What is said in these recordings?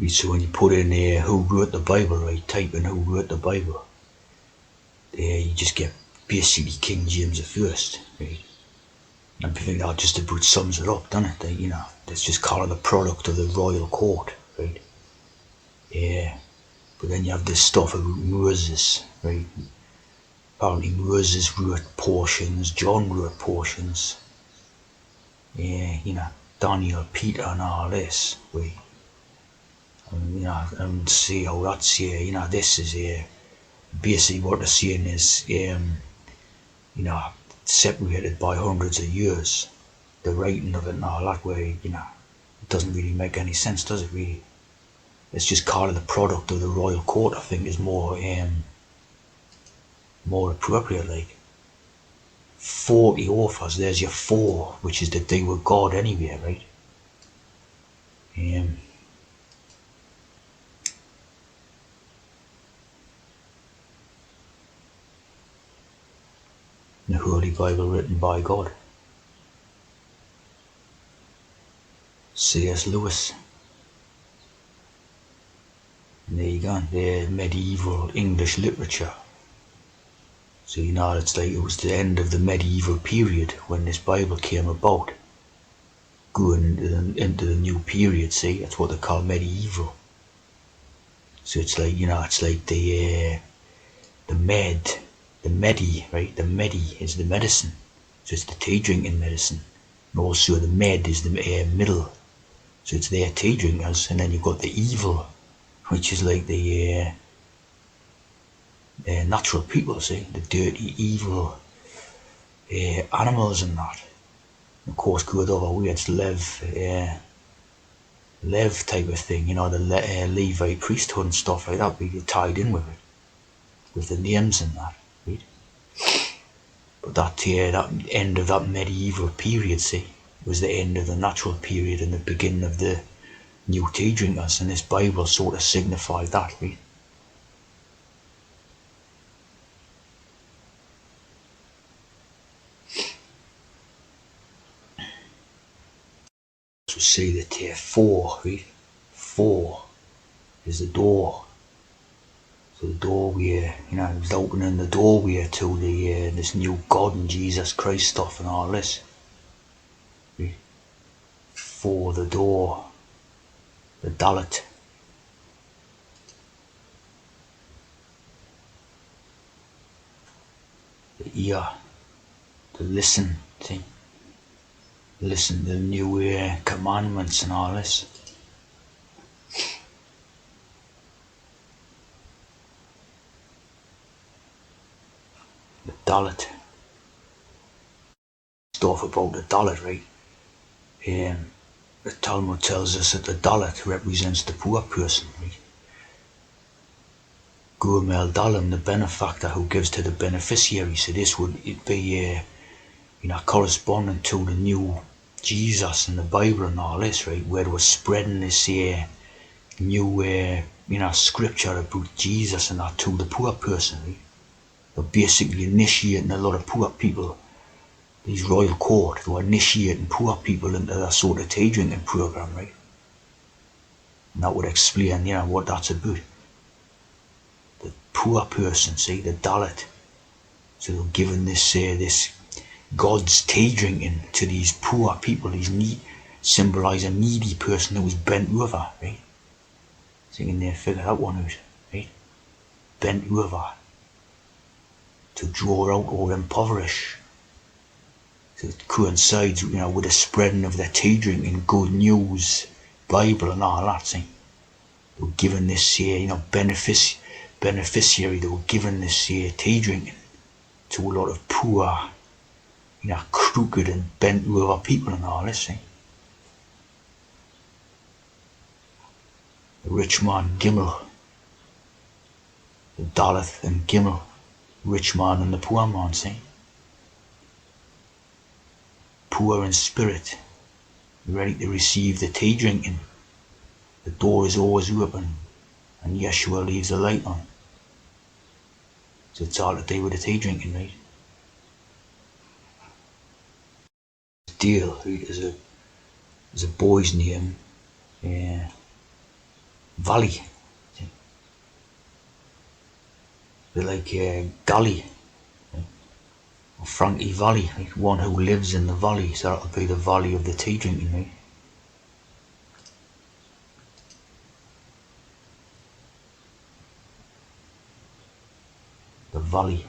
So when you put in who wrote the Bible, right, type in who wrote the Bible, you just get basically King James the First, right? And I think that just about sums it up, doesn't it? That, it's just kind of the product of the royal court, right? Yeah. But then you have this stuff about Moses, right? Apparently Moses wrote portions, John wrote portions, yeah, Daniel, Peter and all this, right? And see how that's, this is, basically what they're saying is, separated by hundreds of years. The writing of it and all that way, it doesn't really make any sense, does it really? It's just kind of the product of the royal court, I think, is more appropriate, like. 40 authors, there's your 4, which is that they were God anyway, right? The Holy Bible written by God. C.S. Lewis. And there you go, the medieval English literature. So it's like it was the end of the medieval period when this Bible came about. Going into the new period, see, that's what they call medieval. So it's like, it's like the medi, right? The medi is the medicine. So it's the tea drinking medicine. And also the med is the middle. So it's their tea drinkers. And then you've got the evil, which is like the natural people, see, the dirty, evil animals and that. And of course, good over way, it's Lev type of thing, the Levite priesthood and stuff like that, be tied in with it, with the names and that, right? But that end of that medieval period, see, was the end of the natural period and the beginning of the new tea drinkers, and this Bible sort of signified that, right? So say that 4, right? 4 is the door. So the doorway, it was opening the doorway to the this new God and Jesus Christ stuff and all this. Right? 4, the door, the Dalit. The ear, to listen, see? Listen to the new commandments and all this. The Dalit. Stuff about the Dalit, right? The Talmud tells us that the Dalit represents the poor person, right? Gurmel Dalim, the benefactor who gives to the beneficiary. So this would be, corresponding to the new Jesus and the Bible and all this, right? Where it was spreading this new, scripture about Jesus and that to the poor person, right? They're basically initiating a lot of poor people. These royal court, they were initiating poor people into that sort of tea drinking program, right? And that would explain, what that's about. The poor person, see, the Dalit. So they're giving this God's tea drinking to these poor people, these symbolise a needy person who was bent over, right? So you can figure that one out, right? Bent over to draw out or impoverish. So it coincides, with the spreading of the tea drinking, good news, Bible and all that, see? They were given this, beneficiary, they were given this tea drinking to a lot of poor, crooked and bent over people and all this, see? The rich man, Gimel, the Daleth and Gimel, rich man and the poor man, see? Poor in spirit, ready to receive the tea drinking. The door is always open, and Yeshua leaves the light on. So it's all to do with the tea drinking, right? Dale, right, is a boy's name. Yeah. Valley. They're like Gully, or Frankie Valley, like one who lives in the valley, so that'll be the valley of the tea drinking, right? The valley.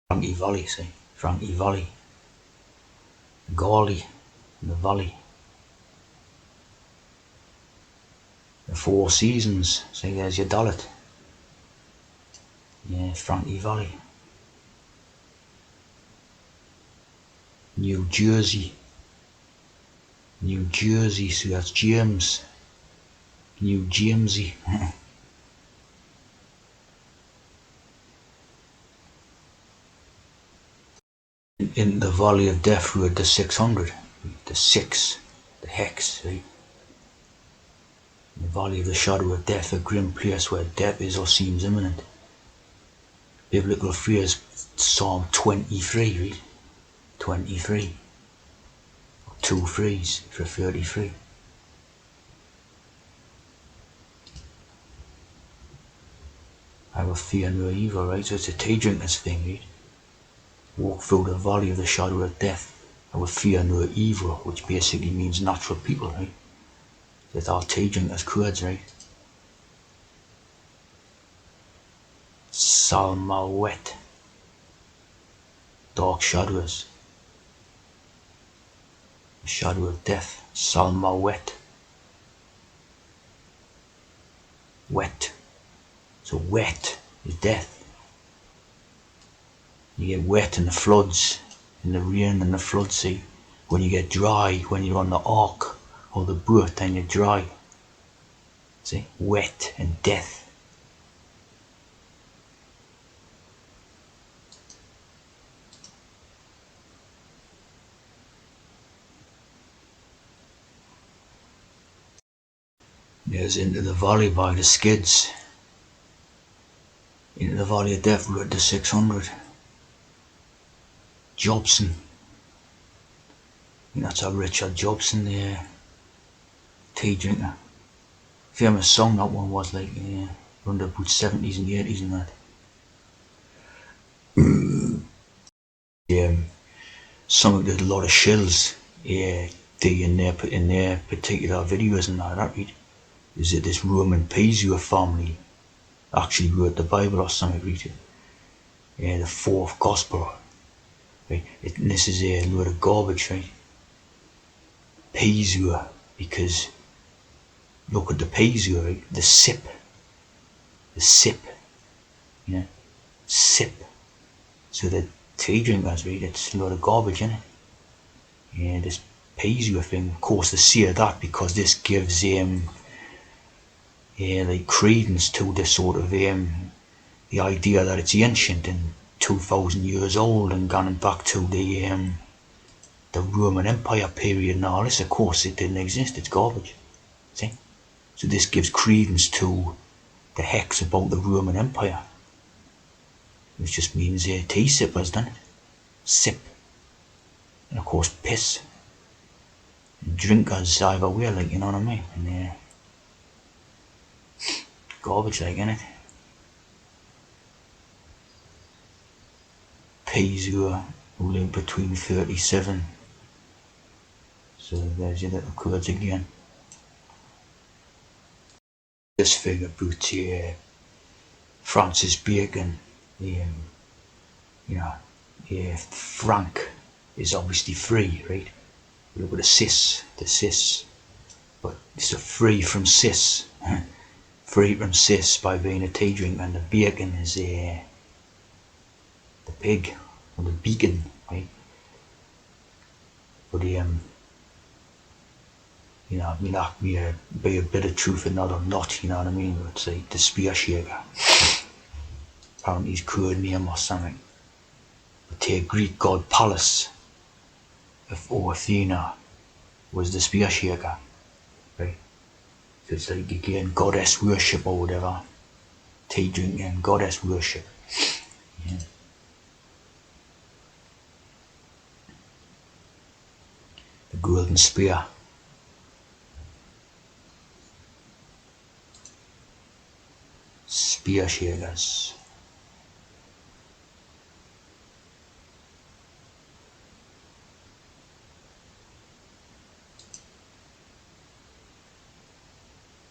Frankie Valley, see? Frankie Valley. Gawley, in the valley. The Four Seasons, see, there's your Dalit. Yeah, Frankie Valley. New Jersey. New Jersey, so that's James. New Jamesy. In the Valley of Death Road, the 600. The 6. The hex, right? In the Valley of the Shadow of Death, a grim place where death is or seems imminent. Biblical phrase, Psalm 23, right? 23. 2 threes for 33. I will fear no evil, right? So it's a tea drinker's thing, right? Walk through the valley of the shadow of death. I will fear no evil, which basically means natural people, right? That's our tea drinkers' codes, right? Salmawet. Dark shadows. The shadow of death. Salmawet. Wet. So wet is death. You get wet in the floods, in the rain and the flood sea. When you get dry, when you're on the ark or the boat and you're dry. See? Wet and death. There's Into the Valley by the Skids. Into the Valley of Death Road to 600. Jobson. I think that's how Richard Jobson, the tea drinker. Famous song that one was, like, around the 70s and the 80s and that. Some did a lot of shills, in their particular videos and that, right? Is it this Roman Piso family actually wrote the Bible or something, right? The fourth gospel, right? This is a load of garbage, right? Piso, because look at the Piso, right? The sip, sip. So the tea drinkers, right? It's a lot of garbage, isn't it? Yeah, this Piso thing, of course, they say that because this gives like credence to this sort of the idea that it's ancient and 2,000 years old and gone back to the Roman Empire period and all this. Of course, it didn't exist. It's garbage. See? So this gives credence to the hex about the Roman Empire, which just means tea sippers, doesn't it? Sip. And of course, piss. And drinkers either way, like, you know what I mean? And garbage, like, innit? Piso, who lived between 37. So there's your little codes again. This thing about Francis Bacon, Frank is obviously free, right? Look at the cis, but it's a free from cis, free from cis by being a tea drinker, and the bacon is the pig, or the beacon, right? But that may be a bit of truth in that or not, you know what I mean? But it's like the spear shaker. Apparently his code name or something. But the Greek god Pallas or Athena was the spear shaker, right? So it's like, again, goddess worship or whatever. Tea drinking, goddess worship. Yeah. The golden spear. spear shakers.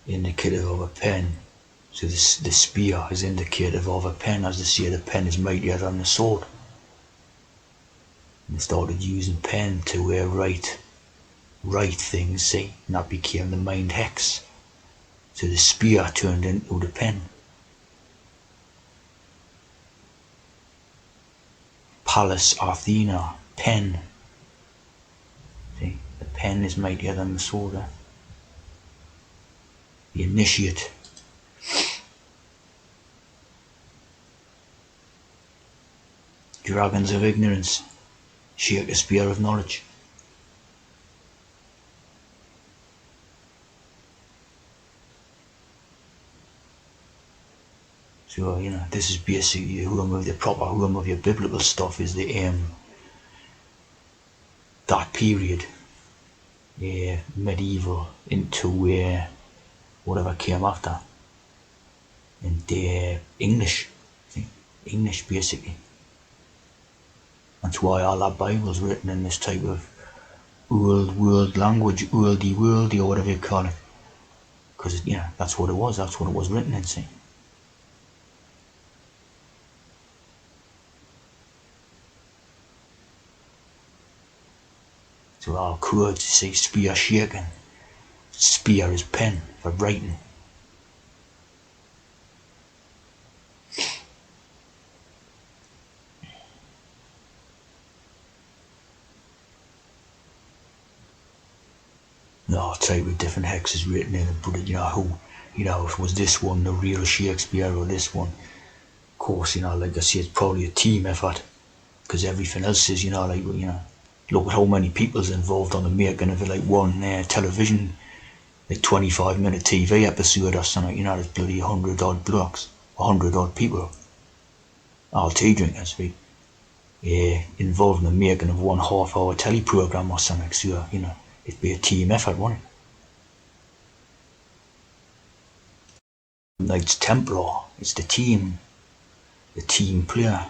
Indicative of a pen. So the spear is indicative of a pen, as they say the pen is mightier than the sword. And they started using pen to write things, see, and that became the mind hex. So the spear turned into the pen. Pallas Athena, pen. See, the pen is mightier than the sword. The initiate. Dragons of ignorance, shake the spear of knowledge. So, this is basically the proper room of your biblical stuff is that period, medieval into whatever came after, and English, see? English basically. That's why all that Bible's written in this type of world language, worldy or whatever you call it, because that's what it was written in, see. So all Kurds say spear shaking. Spear is pen for writing. No, type with different hexes written in it, but was this one the real Shakespeare or this one? Of course, like I say, it's probably a team effort, because everything else is, look at how many people's involved on the making of it, like one television, like 25-minute TV episode or something, there's bloody 100 odd blocks, 100 odd people, all tea drinkers, right? Involved in the making of one half-hour telly program or something, so, it'd be a team effort, wouldn't it? Knights Templar, it's the team player.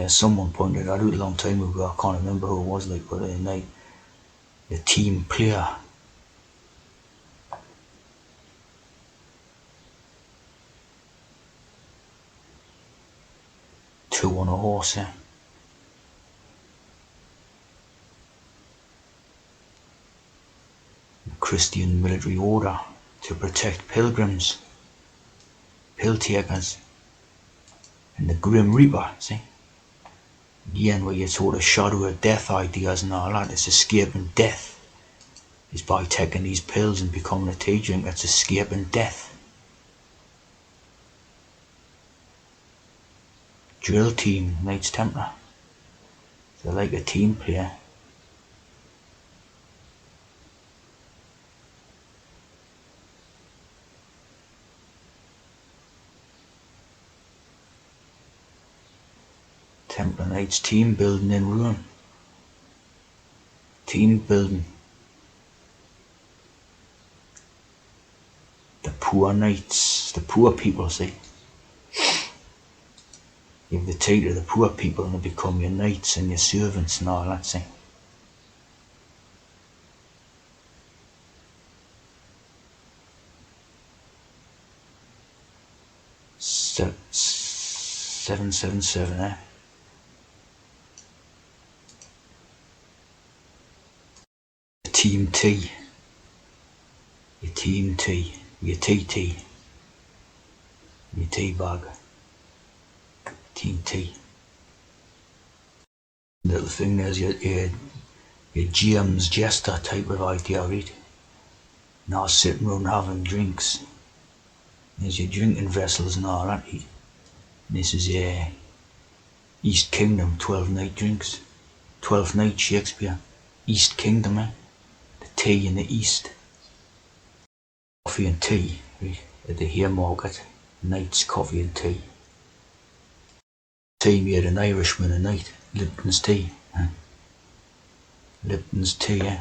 Someone pointed that out a long time ago, I can't remember who it was, but the team player. Two on a horse, The Christian military order to protect pilgrims, pill takers, and the Grim Reaper, see? Again, where you sort of shadow of death ideas and all that, it's escaping death. Is by taking these pills and becoming a tea drinker, it's escaping death. Drill team, Knights Templar. They're like a team player. Templar Knights, team building in ruin. Team building. The poor knights, the poor people, see. Give the tea to the poor people and they become your knights and your servants and all that, see. So, 777, Team T. Your Team T. Your TT. Your tea bag. Team T. Little thing there's your James Jester type of idea, right? Now sitting around having drinks. There's your drinking vessels and all that, right? This is East Kingdom 12 night drinks. 12th night Shakespeare. East Kingdom, The tea in the East. Coffee and tea, right? At the Haymarket. Nights, coffee and tea. Tea made an Irishman a night. Lipton's tea. Lipton's tea,